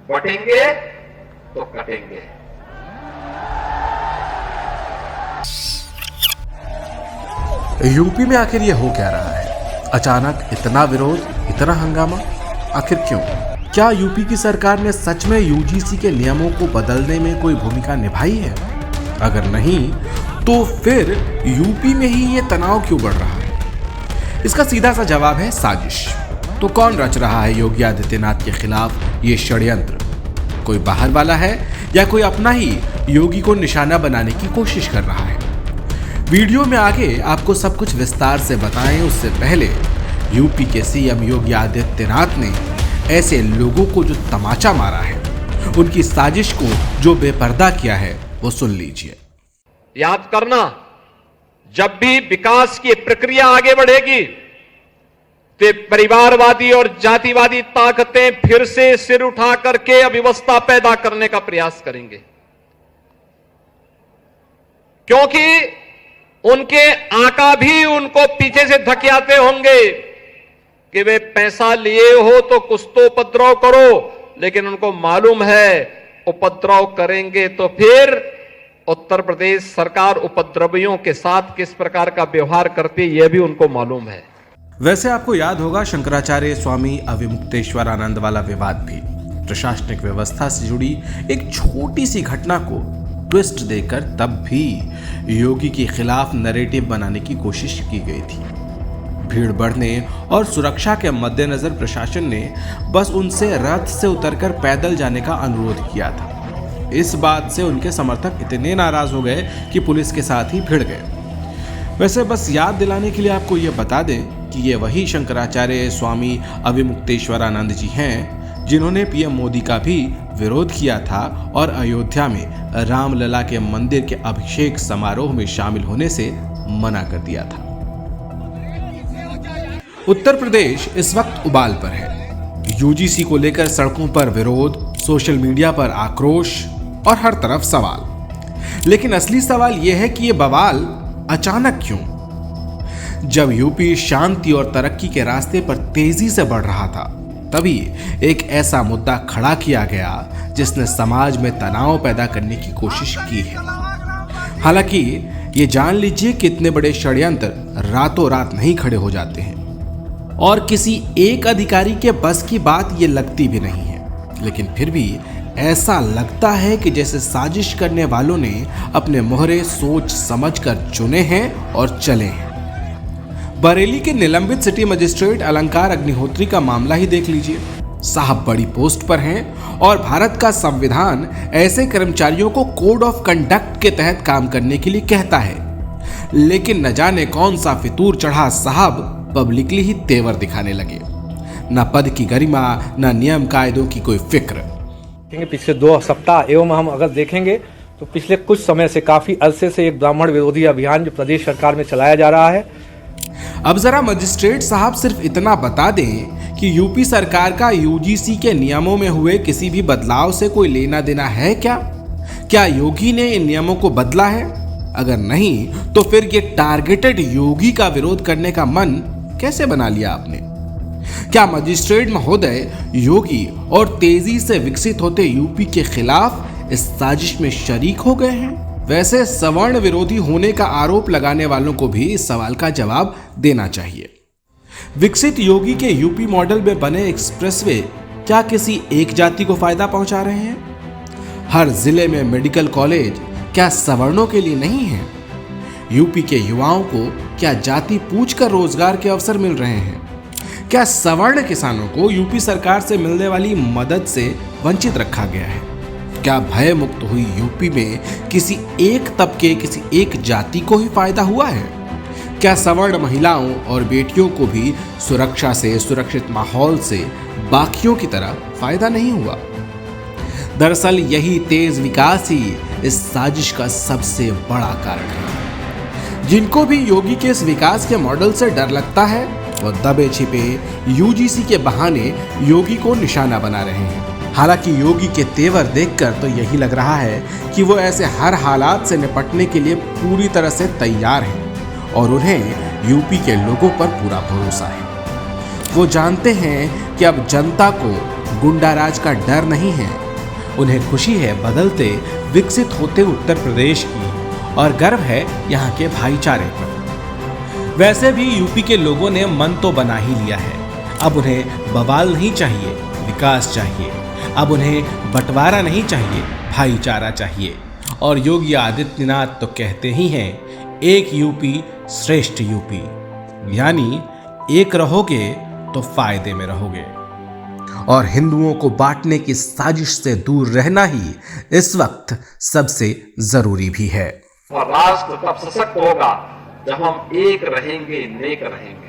बटेंगे तो कटेंगे। यूपी में आखिर ये हो क्या रहा है? अचानक इतना विरोध, इतना हंगामा, आखिर क्यों? क्या यूपी की सरकार ने सच में यूजीसी के नियमों को बदलने में कोई भूमिका निभाई है? अगर नहीं, तो फिर यूपी में ही ये तनाव क्यों बढ़ रहा है? इसका सीधा सा जवाब है साजिश। तो कौन रच रहा है योगी आदित्यनाथ के खिलाफ ये षड्यंत्र? कोई बाहर वाला है या कोई अपना ही योगी को निशाना बनाने की कोशिश कर रहा है? वीडियो में आगे आपको सब कुछ विस्तार से बताएं, उससे पहले यूपी के सीएम योगी आदित्यनाथ ने ऐसे लोगों को जो तमाचा मारा है, उनकी साजिश को जो बेपर्दा किया है, वो सुन लीजिए। याद करना, जब भी विकास की प्रक्रिया आगे बढ़ेगी तो परिवारवादी और जातिवादी ताकतें फिर से सिर उठा करके अव्यवस्था पैदा करने का प्रयास करेंगे, क्योंकि उनके आका भी उनको पीछे से धकेलते होंगे कि वे पैसा लिए हो तो कुछ तो उपद्रव करो, लेकिन उनको मालूम है उपद्रव करेंगे तो फिर उत्तर प्रदेश सरकार उपद्रवियों के साथ किस प्रकार का व्यवहार करती है, यह भी उनको मालूम है। वैसे आपको याद होगा शंकराचार्य स्वामी अविमुक्तेश्वर आनंद वाला विवाद भी प्रशासनिक व्यवस्था से जुड़ी एक छोटी सी घटना को ट्विस्ट देकर तब भी योगी के खिलाफ नैरेटिव बनाने की कोशिश की गई थी। भीड़ बढ़ने और सुरक्षा के मद्देनजर प्रशासन ने बस उनसे रथ से उतरकर पैदल जाने का अनुरोध किया था। इस बात से उनके समर्थक इतने नाराज हो गए कि पुलिस के साथ ही भिड़ गए। वैसे बस याद दिलाने के लिए आपको यह बता दें कि ये वही शंकराचार्य स्वामी अविमुक्तेश्वरानंद जी हैं जिन्होंने पीएम मोदी का भी विरोध किया था और अयोध्या में रामलला के मंदिर के अभिषेक समारोह में शामिल होने से मना कर दिया था। उत्तर प्रदेश इस वक्त उबाल पर है। यूजीसी को लेकर सड़कों पर विरोध, सोशल मीडिया पर आक्रोश और हर तरफ सवाल। लेकिन असली सवाल यह है कि यह बवाल अचानक क्यों? जब यूपी शांति और तरक्की के रास्ते पर तेजी से बढ़ रहा था, तभी एक ऐसा मुद्दा खड़ा किया गया जिसने समाज में तनाव पैदा करने की कोशिश की है। हालांकि ये जान लीजिए कि इतने बड़े षड्यंत्र रातों रात नहीं खड़े हो जाते हैं और किसी एक अधिकारी के बस की बात ये लगती भी नहीं है। लेकिन फिर भी ऐसा लगता है कि जैसे साजिश करने वालों ने अपने मोहरे सोच समझकर चुने हैं और चले हैं। बरेली के निलंबित सिटी मजिस्ट्रेट अलंकार अग्निहोत्री का मामला ही देख लीजिए। साहब बड़ी पोस्ट पर हैं और भारत का संविधान ऐसे कर्मचारियों को कोड ऑफ कंडक्ट के तहत काम करने के लिए कहता है, लेकिन न जाने कौन सा फितूर चढ़ा साहब पब्लिकली ही तेवर दिखाने लगे। न पद की गरिमा, न नियम कायदों की कोई फिक्र। पिछले 2 सप्ताह एवं हम अगर देखेंगे तो पिछले कुछ समय से काफी अरसे से एक ब्राह्मण विरोधी अभियान जो प्रदेश सरकार में चलाया जा रहा है। अब जरा मजिस्ट्रेट साहब सिर्फ इतना बता दें कि यूपी सरकार का यूजीसी के नियमों में हुए किसी भी बदलाव से कोई लेना देना है क्या? क्या योगी ने इन नियमों को बदला है? अगर नहीं, तो फिर ये टारगेटेड योगी का विरोध करने का मन कैसे बना लिया आपने? क्या मजिस्ट्रेट महोदय योगी और तेजी से विकसित होते यूपी के खिलाफ इस साजिश में शरीक हो गए हैं? वैसे सवर्ण विरोधी होने का आरोप लगाने वालों को भी इस सवाल का जवाब देना चाहिए। विकसित योगी के यूपी मॉडल में बने एक्सप्रेसवे क्या किसी एक जाति को फायदा पहुंचा रहे हैं? हर जिले में मेडिकल कॉलेज क्या सवर्णों के लिए नहीं है? यूपी के युवाओं को क्या जाति पूछकर रोजगार के अवसर मिल रहे हैं? क्या सवर्ण किसानों को यूपी सरकार से मिलने वाली मदद से वंचित रखा गया है? क्या भय मुक्त हुई यूपी में किसी एक तबके, किसी एक जाति को ही फायदा हुआ है? क्या सवर्ण महिलाओं और बेटियों को भी सुरक्षा से, सुरक्षित माहौल से बाकियों की तरह फायदा नहीं हुआ? दरअसल यही तेज विकास ही इस साजिश का सबसे बड़ा कारण है। जिनको भी योगी के इस विकास के मॉडल से डर लगता है, वो दबे छिपे यूजीसी के बहाने योगी को निशाना बना रहे हैं। हालांकि योगी के तेवर देखकर तो यही लग रहा है कि वो ऐसे हर हालात से निपटने के लिए पूरी तरह से तैयार हैं और उन्हें यूपी के लोगों पर पूरा भरोसा है। वो जानते हैं कि अब जनता को गुंडाराज का डर नहीं है, उन्हें खुशी है बदलते विकसित होते उत्तर प्रदेश की और गर्व है यहाँ के भाईचारे पर। वैसे भी यूपी के लोगों ने मन तो बना ही लिया है। अब उन्हें बवाल नहीं चाहिए, विकास चाहिए। अब उन्हें बंटवारा नहीं चाहिए, भाईचारा चाहिए। और योगी आदित्यनाथ तो कहते ही हैं, एक यूपी श्रेष्ठ यूपी, यानी एक रहोगे तो फायदे में रहोगे। और हिंदुओं को बांटने की साजिश से दूर रहना ही इस वक्त सबसे जरूरी भी है। और राष्ट्र तब सशक्त होगा जब हम एक रहेंगे, नेक रहेंगे।